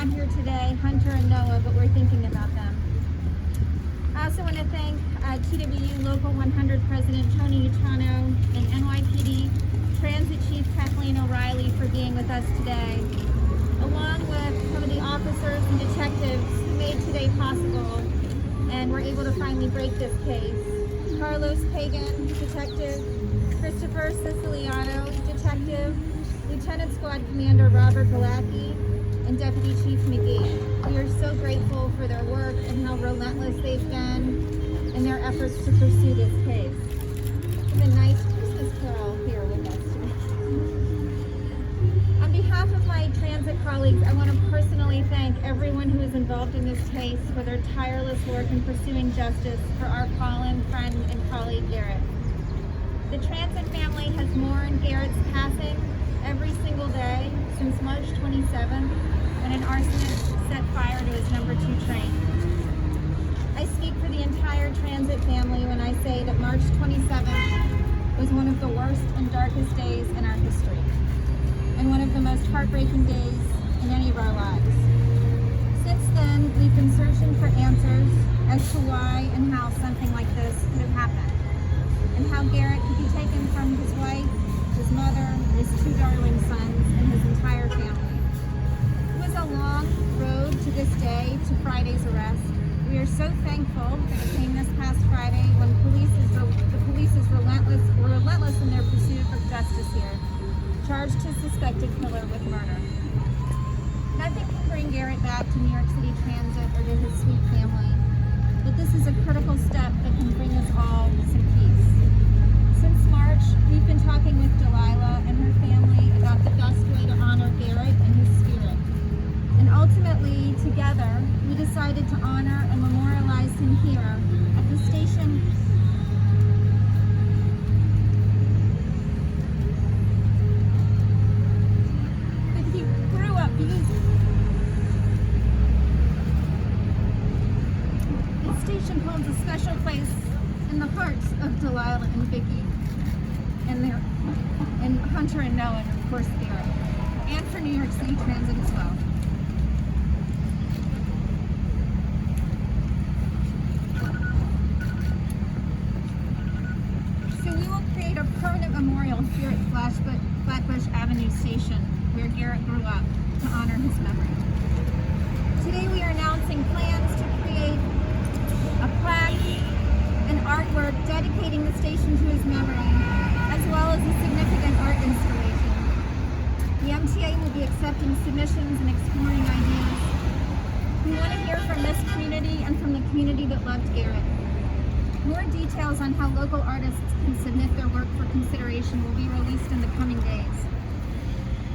not here today, Hunter and Noah, but we're thinking about them. I also want to thank TWU Local 100 President Tony Utano and NYPD Transit Chief Kathleen O'Reilly for being with us today, along with some of the officers and detectives who made today possible and were able to finally break this case. Carlos Pagan, detective, Christopher Siciliano, detective, Lieutenant Squad Commander Robert Galacki, and Deputy Chief McGee. We are so grateful for their work and how relentless they've been in their efforts to pursue this case. We have a nice Christmas carol here with us today. On behalf of my transit colleagues, I want to personally thank everyone who is involved in this case for their tireless work in pursuing justice for our fallen friend and colleague Garrett. The transit family has mourned Garrett's passing every single day since March 27th, when an arsonist set fire to his number 2 train. I speak for the entire transit family when I say that March 27th was one of the worst and darkest days in our history, and one of the most heartbreaking days in any of our lives. Since then, we've been searching for answers as to why and how something like this could have happened, and how Garrett could be taken from his wife, his mother, his 2 darling sons, and his entire family. It was a long road to this day, to Friday's arrest. We are so thankful that it came this past Friday when the police is relentless in their pursuit of justice here, charged his suspected killer with murder. Nothing can bring Garrett back to New York City Transit or to his sweet family, but this is a critical step that can bring us all some peace. Since March, we've been talking with Delilah and her family about the best way to honor Garrett and his spirit. And ultimately, together, we decided to honor and memorialize him here at the station. That he grew up using. This station holds a special place in the hearts of Delilah and Vicky, and Hunter and Noah, and of course Garrett, and for New York City Transit as well. So we will create a permanent memorial here at Flatbush Avenue Station, where Garrett grew up, to honor his memory. Today we are announcing plans to create a plaque and artwork dedicating the station to his memory, as well as a significant art installation. The MTA will be accepting submissions and exploring ideas. We want to hear from this community and from the community that loved Garrett. More details on how local artists can submit their work for consideration will be released in the coming days.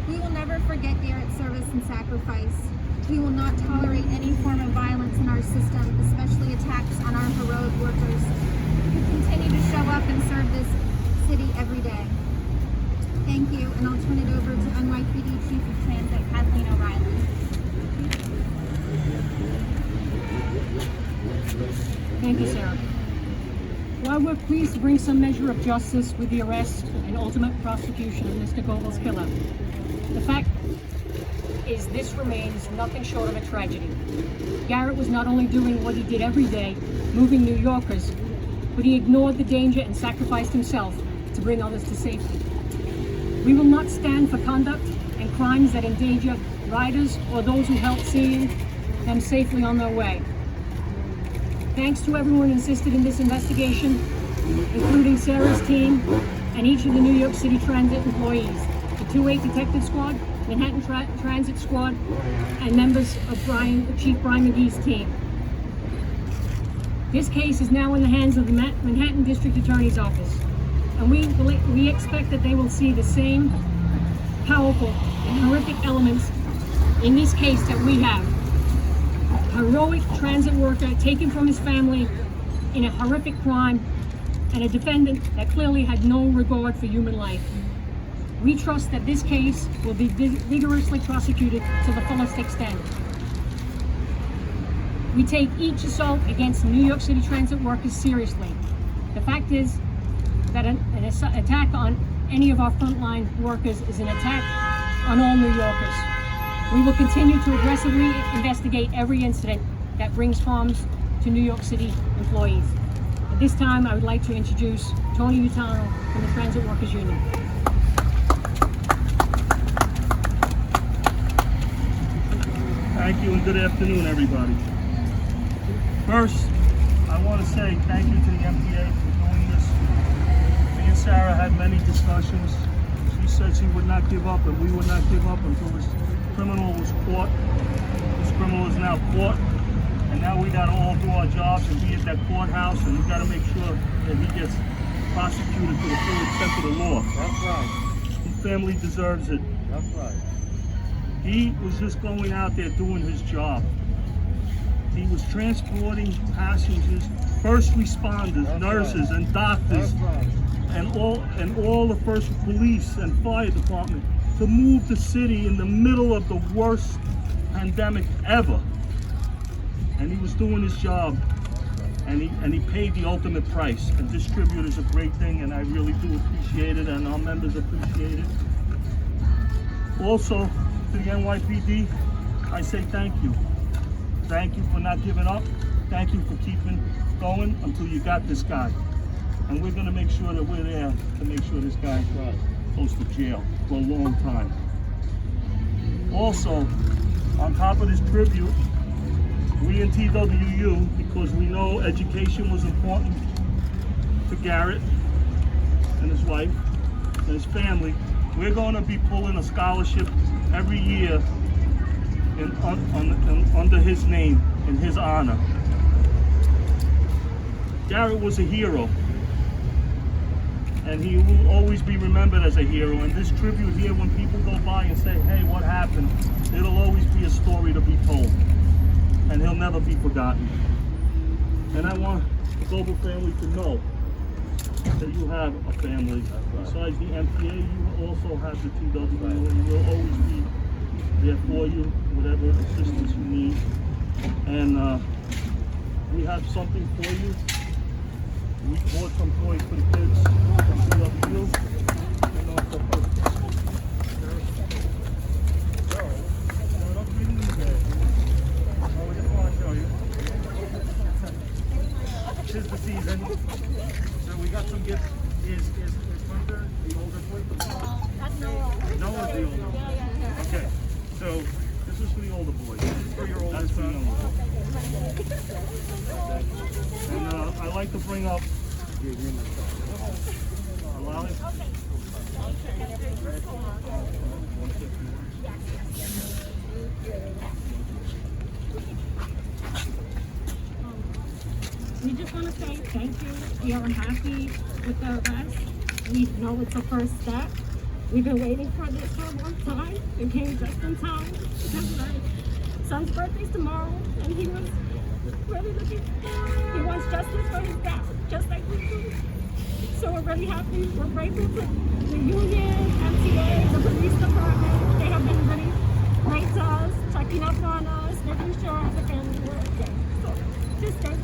We will never forget Garrett's service and sacrifice. We will not tolerate any form of violence in our system, especially attacks on our heroic workers who continue to show up and serve this city every day. Thank you, and I'll turn it over to NYPD Chief of Transit, Kathleen O'Reilly. Thank you, Sarah. While we're pleased to bring some measure of justice with the arrest and ultimate prosecution of Mr. Goble's killer, the fact is this remains nothing short of a tragedy. Garrett was not only doing what he did every day, moving New Yorkers, but he ignored the danger and sacrificed himself to bring others to safety. We will not stand for conduct and crimes that endanger riders or those who help seeing them safely on their way. Thanks to everyone assisted in this investigation, including Sarah's team and each of the New York City Transit employees, the 2-8 Detective Squad, Manhattan Transit Squad, and members of Chief Brian McGee's team. This case is now in the hands of the Manhattan District Attorney's Office, and we expect that they will see the same powerful and horrific elements in this case that we have. A heroic transit worker taken from his family in a horrific crime, and a defendant that clearly had no regard for human life. We trust that this case will be vigorously prosecuted to the fullest extent. We take each assault against New York City Transit workers seriously. The fact is that an attack on any of our frontline workers is an attack on all New Yorkers. We will continue to aggressively investigate every incident that brings harms to New York City employees. At this time, I would like to introduce Tony Utano from the Transit Workers Union. Thank you and good afternoon, everybody. First, I want to say thank you to the MTA for doing this. Me and Sarah had many discussions. She said she would not give up and we would not give up until this criminal was caught. This criminal is now caught, and now we got to all do our jobs and be at that courthouse, and we got to make sure that he gets prosecuted to the full extent of the law. That's right. His family deserves it. That's right. He was just going out there doing his job. He was transporting passengers, first responders, That's nurses, right. and doctors, That's right. and all the first police and fire department to move the city in the middle of the worst pandemic ever. And he was doing his job, and he paid the ultimate price. And distribute is a great thing, and I really do appreciate it, and our members appreciate it. Also, to the NYPD, I say thank you. Thank you for not giving up. Thank you for keeping going until you got this guy. And we're gonna make sure that we're there to make sure this guy goes to jail for a long time. Also, on top of this tribute, we in TWU, because we know education was important to Garrett and his wife and his family, we're going to be pulling a scholarship every year under his name, in his honor. Garrett was a hero, and he will always be remembered as a hero. And this tribute here, when people go by and say, hey, what happened? It'll always be a story to be told, and he'll never be forgotten. And I want the Goble family to know that you have a family. Besides the MPA, you also have the TWU, and we'll always be there for you, whatever assistance you need. And we have something for you. We bought some toys for the kids from TWU. And also for we just want to show you. Tis the season. So we got some gifts. Is Hunter the older boy? That's Noah. Noah's the older boy. Okay. So this is for the older boy. This is for your older son. And I like to bring up allow it. We just want to say thank you. We are happy with the arrest. We know it's the first step. We've been waiting for this for a long time. It came just in time because my son's birthday's tomorrow, and he was really looking. He wants justice for his dad, just like we do. So we're really happy. We're grateful to the union, MTA, the police department. They have been really great to us, checking up on us, making sure as a family we're okay. So just thank